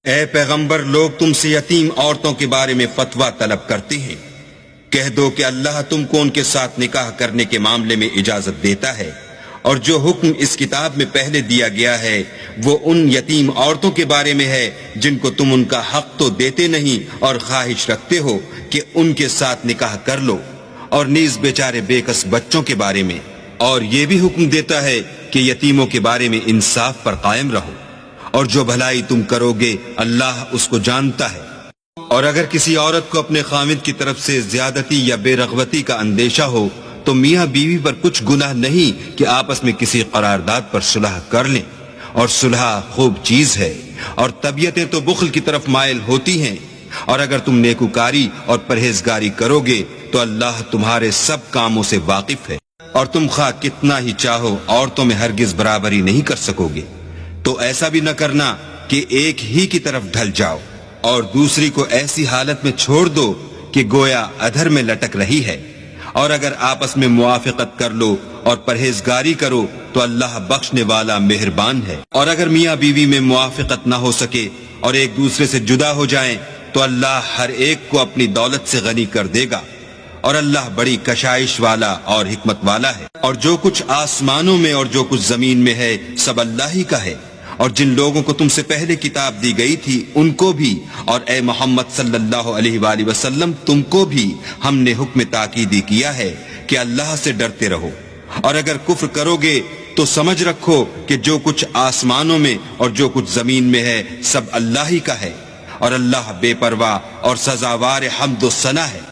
اے پیغمبر، لوگ تم سے یتیم عورتوں کے بارے میں فتویٰ طلب کرتے ہیں۔ کہہ دو کہ اللہ تم کو ان کے ساتھ نکاح کرنے کے معاملے میں اجازت دیتا ہے، اور جو حکم اس کتاب میں پہلے دیا گیا ہے وہ ان یتیم عورتوں کے بارے میں ہے جن کو تم ان کا حق تو دیتے نہیں اور خواہش رکھتے ہو کہ ان کے ساتھ نکاح کر لو، اور نیز بیچارے بے کس بچوں کے بارے میں، اور یہ بھی حکم دیتا ہے کہ یتیموں کے بارے میں انصاف پر قائم رہو، اور جو بھلائی تم کرو گے اللہ اس کو جانتا ہے۔ اور اگر کسی عورت کو اپنے خاوند کی طرف سے زیادتی یا بے رغبتی کا اندیشہ ہو تو میاں بیوی پر کچھ گناہ نہیں کہ آپس میں کسی قرارداد پر صلح کر لیں، اور صلح خوب چیز ہے، اور طبیعتیں تو بخل کی طرف مائل ہوتی ہیں، اور اگر تم نیکوکاری اور پرہیزگاری کرو گے تو اللہ تمہارے سب کاموں سے واقف ہے، اور تم خواہ کتنا ہی چاہو عورتوں میں ہرگز برابری نہیں کر سکو گے۔ تو ایسا بھی نہ کرنا کہ ایک ہی کی طرف ڈھل جاؤ اور دوسری کو ایسی حالت میں چھوڑ دو کہ گویا ادھر میں لٹک رہی ہے، اور اگر آپس میں موافقت کر لو اور پرہیزگاری کرو تو اللہ بخشنے والا مہربان ہے۔ اور اگر میاں بیوی میں موافقت نہ ہو سکے اور ایک دوسرے سے جدا ہو جائیں تو اللہ ہر ایک کو اپنی دولت سے غنی کر دے گا، اور اللہ بڑی کشائش والا اور حکمت والا ہے۔ اور جو کچھ آسمانوں میں اور جو کچھ زمین میں ہے سب اللہ ہی کا ہے، اور جن لوگوں کو تم سے پہلے کتاب دی گئی تھی ان کو بھی، اور اے محمد صلی اللہ علیہ وآلہ وسلم تم کو بھی ہم نے حکم تاکیدی کیا ہے کہ اللہ سے ڈرتے رہو، اور اگر کفر کرو گے تو سمجھ رکھو کہ جو کچھ آسمانوں میں اور جو کچھ زمین میں ہے سب اللہ ہی کا ہے، اور اللہ بے پرواہ اور سزاوار حمد و ثنا ہے۔